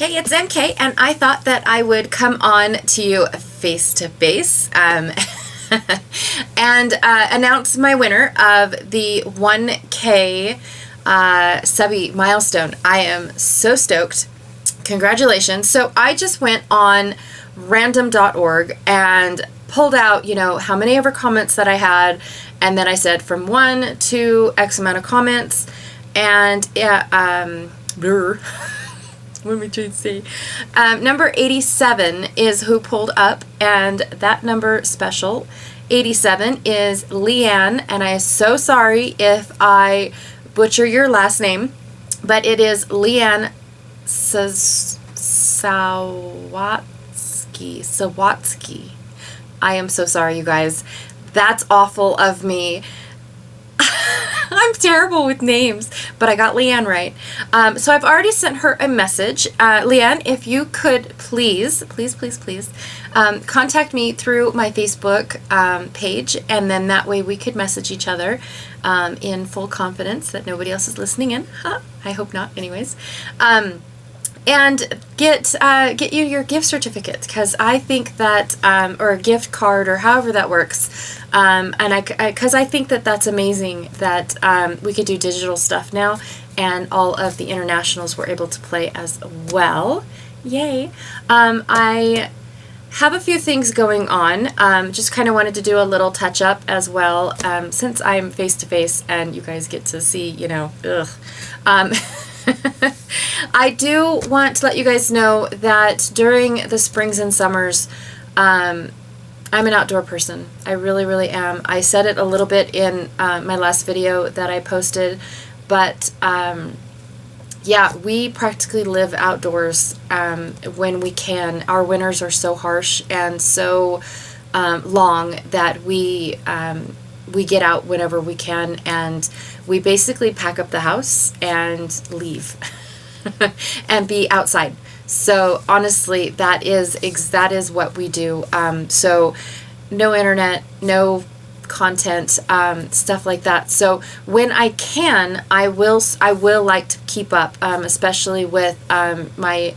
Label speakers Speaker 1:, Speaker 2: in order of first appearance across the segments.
Speaker 1: Hey, it's MK, and I thought that I would come on to you face to face and announce my winner of the 1K Subbie milestone. I am so stoked. Congratulations. So I just went on random.org and pulled out, how many ever comments that I had, and then I said from 1 to X amount of comments, and what am I trying to say? Number 87 is who pulled up, and that number special 87 is Leanne, and I am so sorry if I butcher your last name, but it is Leanne Sawatsky. I am so sorry, you guys. That's awful of me. I'm terrible with names, but I got Leanne right. So I've already sent her a message. Leanne, if you could please contact me through my Facebook page, and then that way we could message each other in full confidence that nobody else is listening in. I hope not, anyways. And get you your gift certificate, because I think that, or a gift card, or however that works, and because I think that that's amazing that we could do digital stuff now, and all of the internationals were able to play as well. Yay! I have a few things going on. Just kind of wanted to do a little touch up as well, since I'm face to face and you guys get to see, I do want to let you guys know that during the springs and summers, I'm an outdoor person. I really, really am. I said it a little bit in my last video that I posted, but yeah, we practically live outdoors when we can. Our winters are so harsh and so long that we get out whenever we can, and we basically pack up the house and leave and be outside. So honestly, that is what we do. So no internet, no content, stuff like that. So when I can, I will like to keep up, especially with my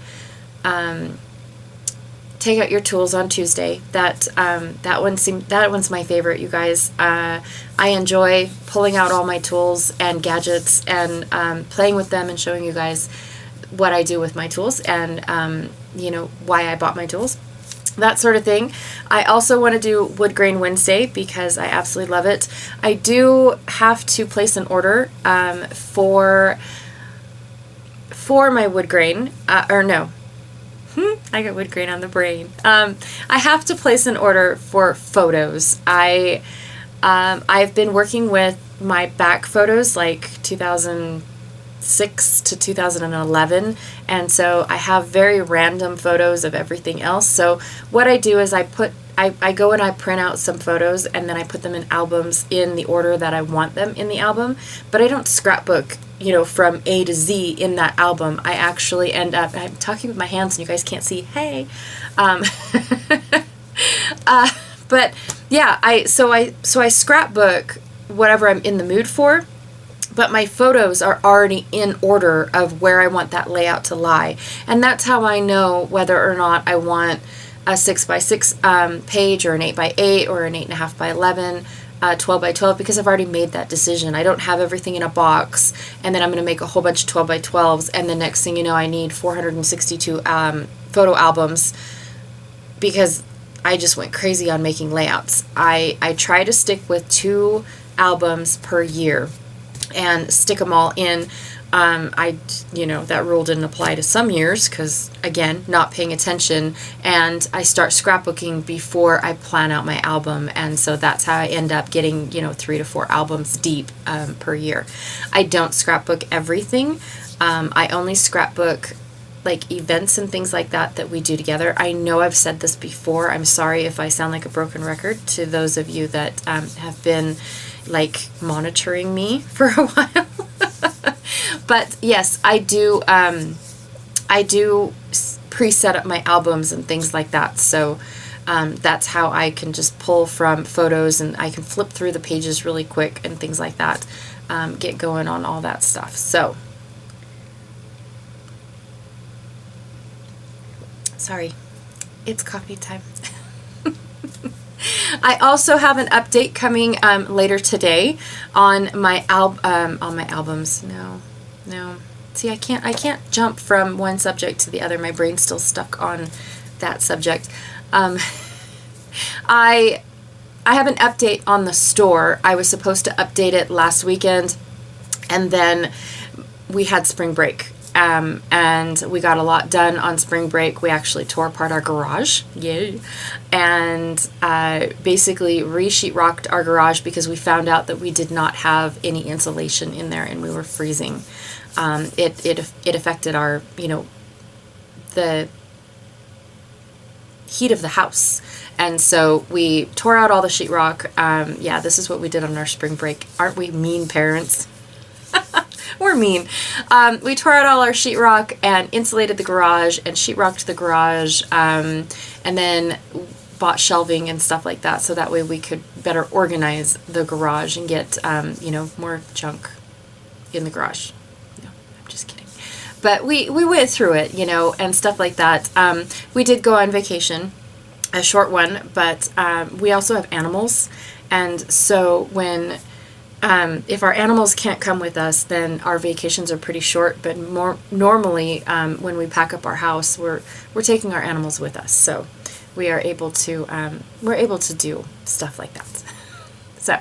Speaker 1: Take Out Your Tools on Tuesday. That one's my favorite, you guys. I enjoy pulling out all my tools and gadgets and playing with them and showing you guys what I do with my tools and why I bought my tools, that sort of thing. I also want to do Wood Grain Wednesday because I absolutely love it. I do have to place an order for my wood grain, I got wood grain on the brain. I have to place an order for photos. I've been working with my back photos like 2006 to 2011, and so I have very random photos of everything else. So what I do is I go and I print out some photos, and then I put them in albums in the order that I want them in the album, but I don't scrapbook from A to Z in that album. I actually end up, I'm talking with my hands and you guys can't see, hey. But yeah, I scrapbook whatever I'm in the mood for, but my photos are already in order of where I want that layout to lie. And that's how I know whether or not I want a 6x6 page, or an 8x8, or an 8.5 by 11, 12 by 12, because I've already made that decision. I don't have everything in a box and then I'm going to make a whole bunch of 12 by 12s, and the next thing you know I need 462 photo albums because I just went crazy on making layouts. I try to stick with 2 albums per year and stick them all in. That rule didn't apply to some years because, again, not paying attention, and I start scrapbooking before I plan out my album, and so that's how I end up getting 3 to 4 albums deep per year. I don't scrapbook everything. I only scrapbook like events and things like that we do together. I know I've said this before. I'm sorry if I sound like a broken record to those of you that have been like monitoring me for a while. But yes, I do pre-set up my albums and things like that. So that's how I can just pull from photos, and I can flip through the pages really quick and things like that. Get going on all that stuff. So Sorry, it's coffee time. I also have an update coming later today on my albums. No. See, I can't jump from one subject to the other. My brain's still stuck on that subject. I have an update on the store. I was supposed to update it last weekend, and then we had spring break. And we got a lot done on spring break. We actually tore apart our garage. Yay. And basically re-sheetrocked our garage because we found out that we did not have any insulation in there and we were freezing. It affected our, the heat of the house. And so we tore out all the sheetrock. This is what we did on our spring break. Aren't we mean parents? We're mean. We tore out all our sheetrock and insulated the garage and sheetrocked the garage, and then bought shelving and stuff like that so that way we could better organize the garage and get, more junk in the garage. No, I'm just kidding. But we went through it, and stuff like that. We did go on vacation, a short one, but we also have animals. And so when... if our animals can't come with us, then our vacations are pretty short. But normally, when we pack up our house, we're taking our animals with us, so we are able to do stuff like that. So,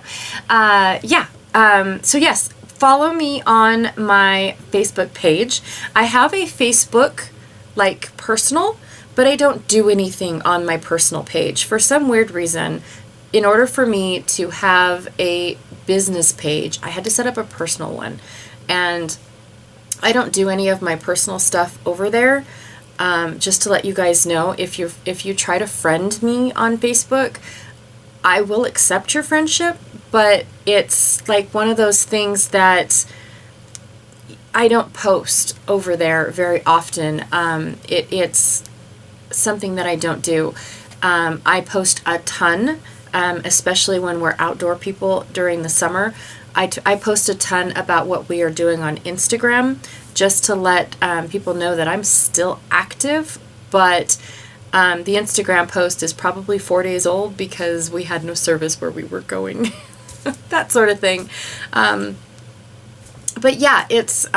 Speaker 1: so yes, follow me on my Facebook page. I have a Facebook personal, but I don't do anything on my personal page for some weird reason. In order for me to have a business page, I had to set up a personal one, and I don't do any of my personal stuff over there. Just to let you guys know, if you try to friend me on Facebook, I will accept your friendship, but it's like one of those things that I don't post over there very often. It's something that I don't do. I post a ton. Especially when we're outdoor people during the summer. I post a ton about what we are doing on Instagram just to let people know that I'm still active, but the Instagram post is probably 4 days old because we had no service where we were going. That sort of thing. But yeah, it's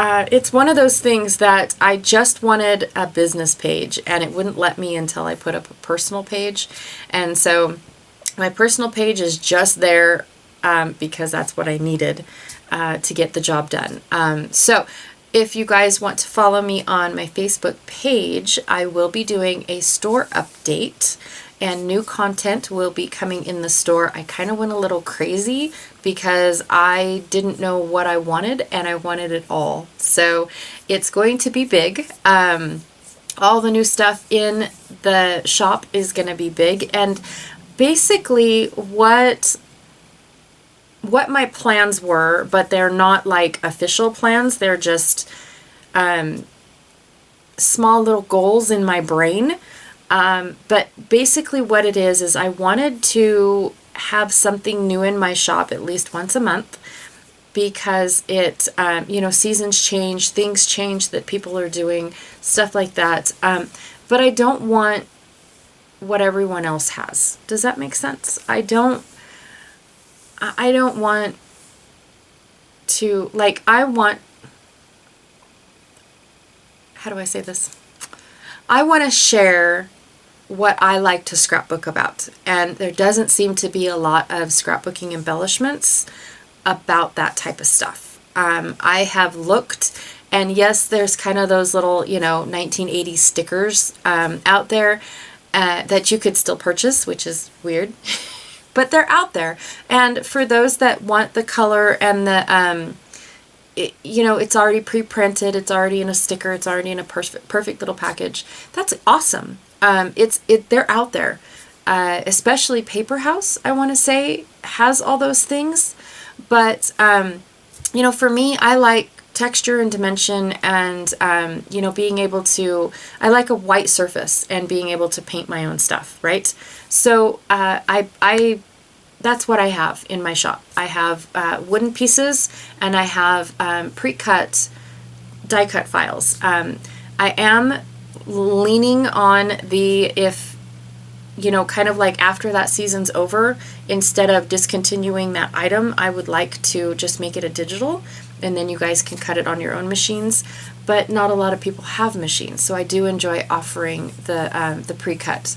Speaker 1: one of those things that I just wanted a business page and it wouldn't let me until I put up a personal page. And so my personal page is just there because that's what I needed to get the job done. So if you guys want to follow me on my Facebook page, I will be doing a store update and new content will be coming in the store. I kind of went a little crazy because I didn't know what I wanted and I wanted it all. So it's going to be big. All the new stuff in the shop is going to be big, and basically what my plans were, but they're not official plans. They're just small little goals in my brain. But basically what it is I wanted to have something new in my shop at least once a month because it, seasons change, things change that people are doing, stuff like that. But I don't want what everyone else has. Does that make sense? I don't want to, how do I say this? I want to share what I like to scrapbook about. And there doesn't seem to be a lot of scrapbooking embellishments about that type of stuff. I have looked, and yes, there's kind of those little, 1980s stickers out there that you could still purchase, which is weird, but they're out there. And for those that want the color and the, it's already pre-printed, it's already in a sticker, it's already in a perfect little package. That's awesome. They're out there. Especially Paper House, I want to say, has all those things. But, for me, I like texture and dimension and, being able to, I like a white surface and being able to paint my own stuff, right? So, that's what I have in my shop. I have wooden pieces and I have pre-cut die cut files. I am leaning on if, kind of like after that season's over, instead of discontinuing that item, I would like to just make it a digital, and then you guys can cut it on your own machines. But not a lot of people have machines, so I do enjoy offering the pre-cut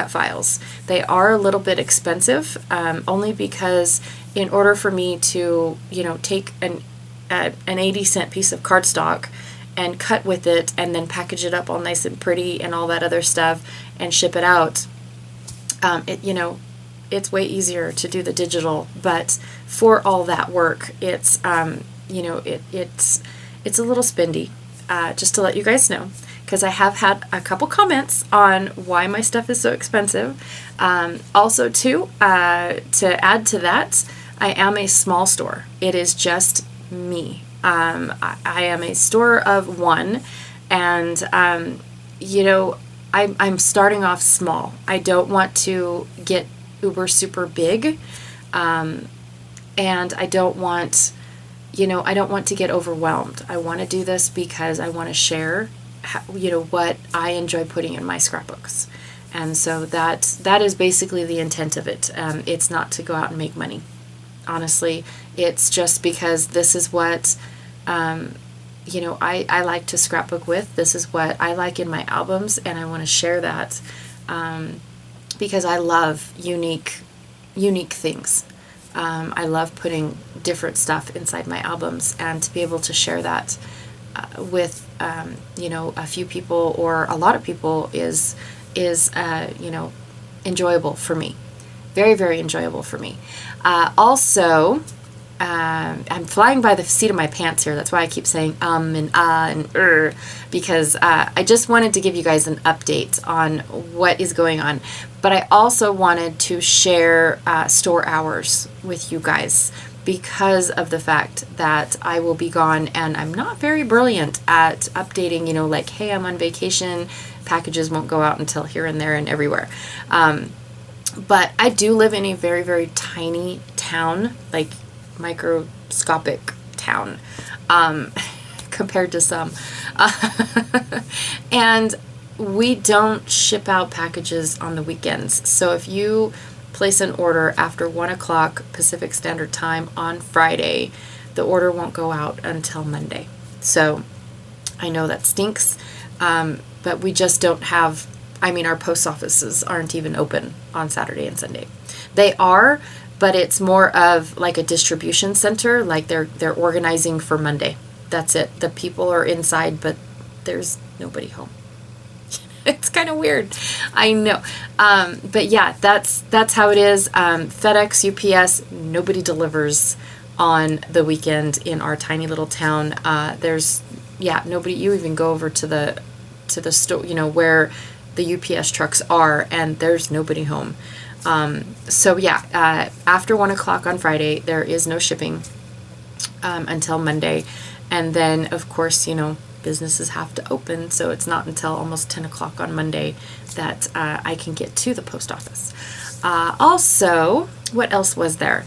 Speaker 1: files. They are a little bit expensive, only because in order for me to, take an 80-cent piece of cardstock and cut with it and then package it up all nice and pretty and all that other stuff and ship it out, it's way easier to do the digital. But for all that work, it's it's a little spendy, just to let you guys know, because I have had a couple comments on why my stuff is so expensive. Also, too, to add to that, I am a small store. It is just me. I am a store of one, and I'm starting off small. I don't want to get uber super big, and I don't want to get overwhelmed. I want to do this because I want to share, what I enjoy putting in my scrapbooks. And so that is basically the intent of it. It's not to go out and make money. Honestly, it's just because this is what, I like to scrapbook with. This is what I like in my albums, and I want to share that, because I love unique things. I love putting different stuff inside my albums, and to be able to share that with a few people or a lot of people is enjoyable for me. Very, very enjoyable for me. Also, I'm flying by the seat of my pants here. That's why I keep saying and because I just wanted to give you guys an update on what is going on. But I also wanted to share store hours with you guys, because of the fact that I will be gone, and I'm not very brilliant at updating, like, hey, I'm on vacation, packages won't go out until here and there and everywhere. But I do live in a very, very tiny town, like microscopic town, compared to some. And we don't ship out packages on the weekends. So if you place an order after 1 o'clock Pacific Standard Time on Friday, the order won't go out until Monday. So I know that stinks, but we just don't have, our post offices aren't even open on Saturday and Sunday. They are, but it's more of like a distribution center, like they're organizing for Monday. That's it. The people are inside, but there's nobody home. It's kind of weird. I know. But yeah, that's how it is. FedEx, UPS, nobody delivers on the weekend in our tiny little town. Nobody. You even go over to the store, where the UPS trucks are, and there's nobody home. After 1 o'clock on Friday, there is no shipping until Monday. And then, of course, businesses have to open, so it's not until almost 10 o'clock on Monday that I can get to the post office. Also, what else was there?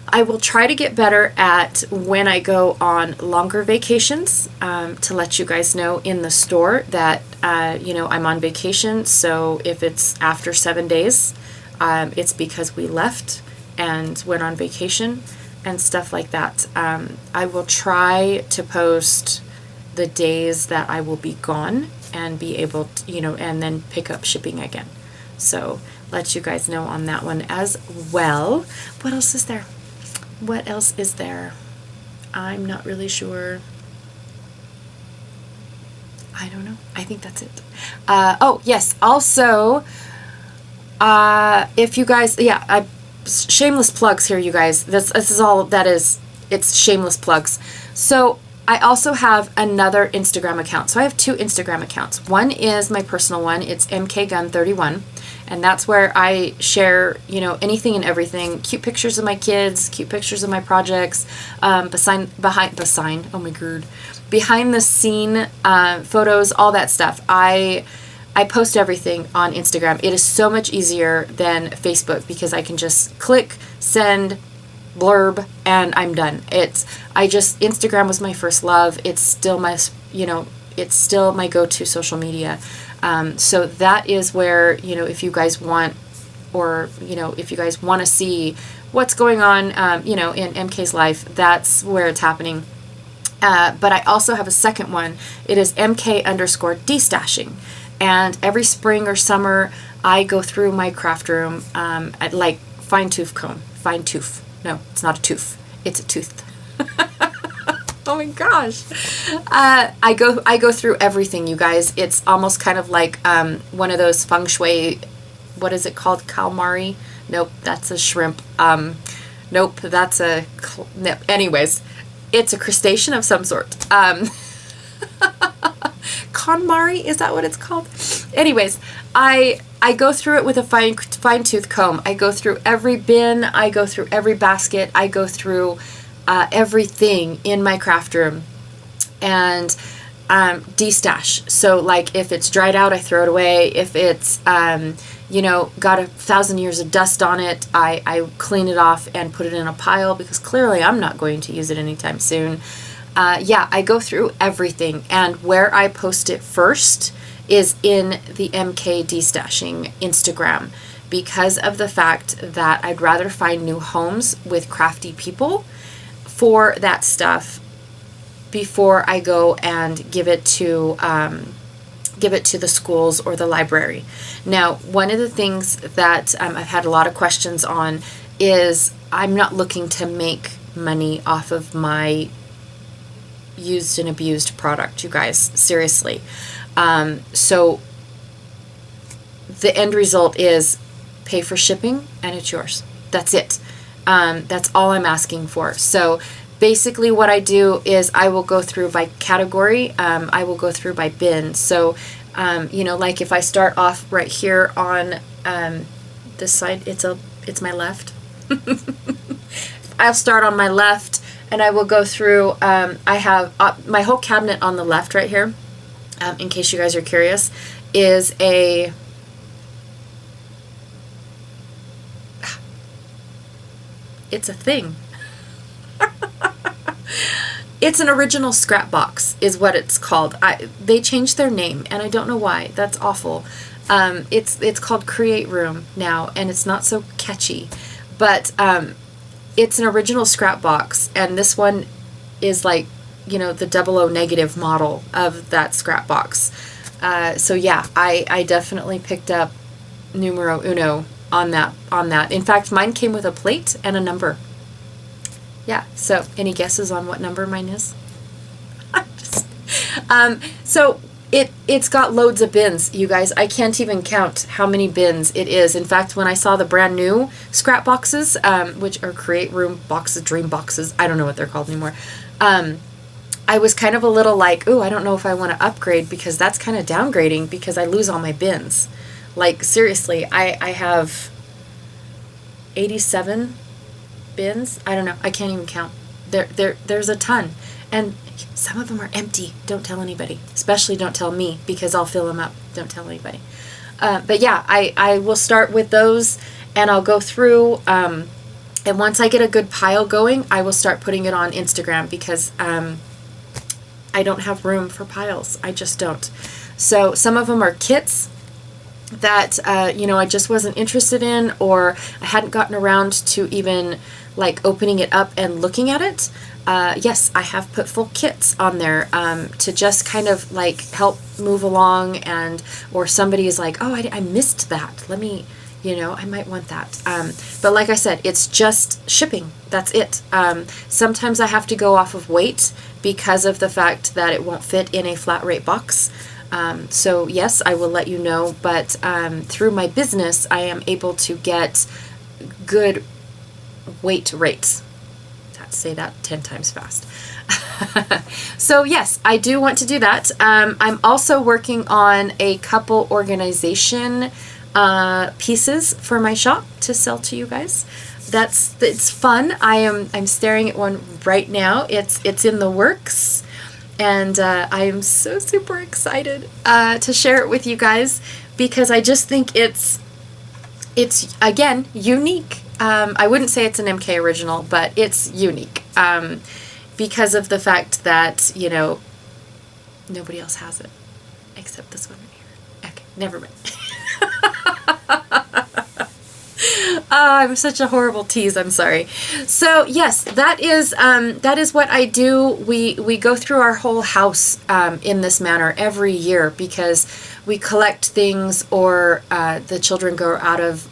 Speaker 1: I will try to get better at when I go on longer vacations, to let you guys know in the store that, I'm on vacation. So if it's after 7 days, it's because we left and went on vacation and stuff like that. I will try to post the days that I will be gone and be able to, and then pick up shipping again. So let you guys know on that one as well. What else is there? What else is there? I'm not really sure. I don't know. I think that's it. Oh, yes. Also, if you guys, shameless plugs here, you guys. This is all that is. It's shameless plugs. So I also have another Instagram account. So I have 2 Instagram accounts. One is my personal one. It's mkgun31. And that's where I share, anything and everything. Cute pictures of my kids, cute pictures of my projects, behind the scene photos, all that stuff. I post everything on Instagram. It is so much easier than Facebook, because I can just click, send, blurb, and I'm done. Instagram was my first love. It's still my, it's still my go-to social media. So that is where, you know, if you guys want, or, you know, if you guys want to see what's going on, you know, in MK's life, that's where it's happening. But I also have a second one. It is MK_destashing. And every spring or summer, I go through my craft room, at like fine tooth comb. Fine tooth. No, it's not a tooth. It's a tooth. Oh my gosh. I go through everything, you guys. It's almost kind of like one of those feng shui, what is it called? Calamari? Nope, that's a shrimp. Nope, that's a anyways, it's a crustacean of some sort. KonMari, is that what it's called? Anyways, I go through it with a fine tooth comb. I go through every bin, I go through every basket, I go through everything in my craft room, and destash. So like if it's dried out, I throw it away. If it's you know, got 1,000 years of dust on it, I clean it off and put it in a pile, because clearly I'm not going to use it anytime soon. Yeah, I go through everything, and where I post it first is in the MK Destashing Instagram, because of the fact that I'd rather find new homes with crafty people for that stuff before I go and give it to the schools or the library. Now, one of the things that I've had a lot of questions on is I'm not looking to make money off of my used and abused product, you guys, seriously. So the end result is pay for shipping and it's yours. That's it. That's all I'm asking for. So basically what I do is I will go through by category. I will go through by bin. So, you know, like if I start off right here on this side, it's my left. I'll start on my left, and I will go through, I have my whole cabinet on the left right here, in case you guys are curious, is it's a thing. It's an original scrap box is what it's called. They changed their name, and I don't know why. That's awful. It's called Create Room now, and it's not so catchy. But it's an original scrap box, and this one is like, you know, the 00 negative model of that scrap box. So yeah, I definitely picked up numero uno on that. In fact, mine came with a plate and a number. Yeah, so any guesses on what number mine is? So it's got loads of bins, you guys. I can't even count how many bins it is. In fact, when I saw the brand new scrap boxes, which are Create Room boxes, Dream boxes, I don't know what they're called anymore, I was kind of a little like, ooh, I don't know if I want to upgrade, because that's kind of downgrading, because I lose all my bins. Like, seriously, I have 87 bins. I don't know. I can't even count. There's a ton. And some of them are empty. Don't tell anybody. Especially don't tell me, because I'll fill them up. Don't tell anybody. But yeah, I will start with those, and I'll go through, and once I get a good pile going, I will start putting it on Instagram, because I don't have room for piles. I just don't. So some of them are kits that, you know, I just wasn't interested in, or I hadn't gotten around to even like opening it up and looking at it. Yes, I have put full kits on there to just kind of like help move along, and or somebody is like, oh, I missed that. Let me, you know, I might want that. But like I said, it's just shipping. That's it. Sometimes I have to go off of weight because of the fact that it won't fit in a flat rate box. So yes, I will let you know, but through my business, I am able to get good weight rates. Say that 10 times fast. So yes, I do want to do that. I'm also working on a couple organization pieces for my shop to sell to you guys. It's fun. I'm staring at one right now. It's in the works, and I am so super excited to share it with you guys, because I just think it's again unique. I wouldn't say it's an MK original, but it's unique because of the fact that, you know, Nobody else has it except this one right here. Okay, never mind. I'm such a horrible tease. I'm sorry. So yes, that is what I do. We go through our whole house in this manner every year because we collect things, or the children go out of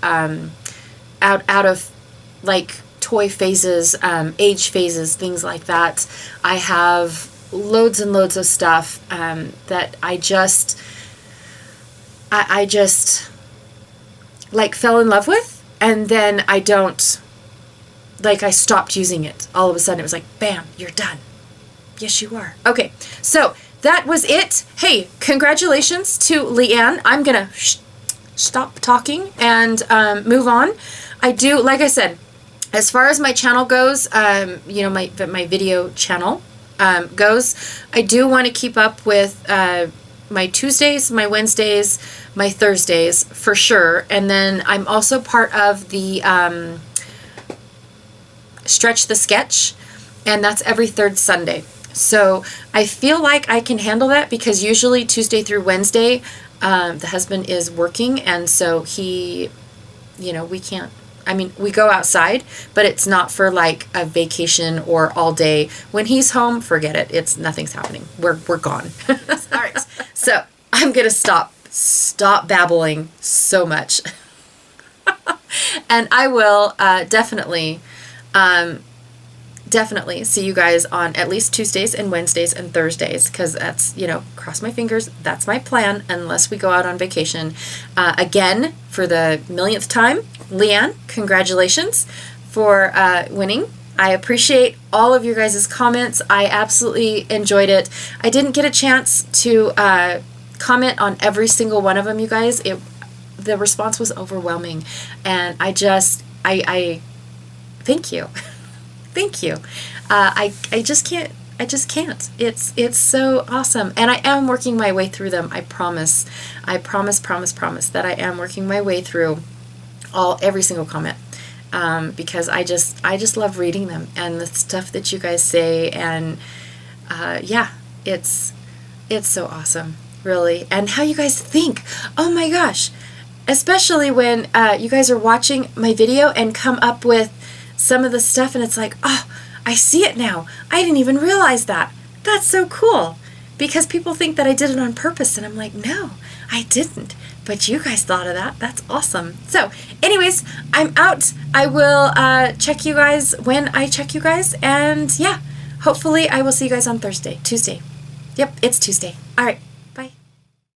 Speaker 1: like toy phases, age phases, things like that. I have loads and loads of stuff that I just like fell in love with. And then I stopped using it. All of a sudden it was like, bam, you're done. Yes, you are. Okay, so that was it. Hey, congratulations to Leanne. I'm going to stop talking and move on. I do, like I said, as far as my channel goes, my video channel goes, I do want to keep up with my Tuesdays, my Wednesdays, my Thursdays for sure. And then I'm also part of the Stretch the Sketch, and that's every third Sunday. So I feel like I can handle that because usually Tuesday through Wednesday, the husband is working, and so he, we can't, we go outside, but it's not for like a vacation or all day. When he's home, forget it. Nothing's happening. We're gone. All right. So I'm going to stop babbling so much. And I will definitely see you guys on at least Tuesdays and Wednesdays and Thursdays, because that's, cross my fingers, that's my plan, unless we go out on vacation. Again, for the millionth time, Leanne, congratulations for winning. I appreciate all of your guys' comments. I absolutely enjoyed it. I didn't get a chance to comment on every single one of them, you guys. The response was overwhelming, and I thank you. Thank you. I just can't. It's so awesome. And I am working my way through them. I promise that I am working my way through every single comment. Because I just love reading them and the stuff that you guys say. And, it's so awesome, really. And how you guys think. Oh my gosh. Especially when, you guys are watching my video and come up with some of the stuff, and it's like, oh, I see it now. I didn't even realize that. That's so cool. Because people think that I did it on purpose, and I'm like, no, I didn't. But you guys thought of that. That's awesome. So, anyways, I'm out. I will check you guys when I check you guys. And yeah, hopefully I will see you guys on Tuesday. Yep, it's Tuesday. All right.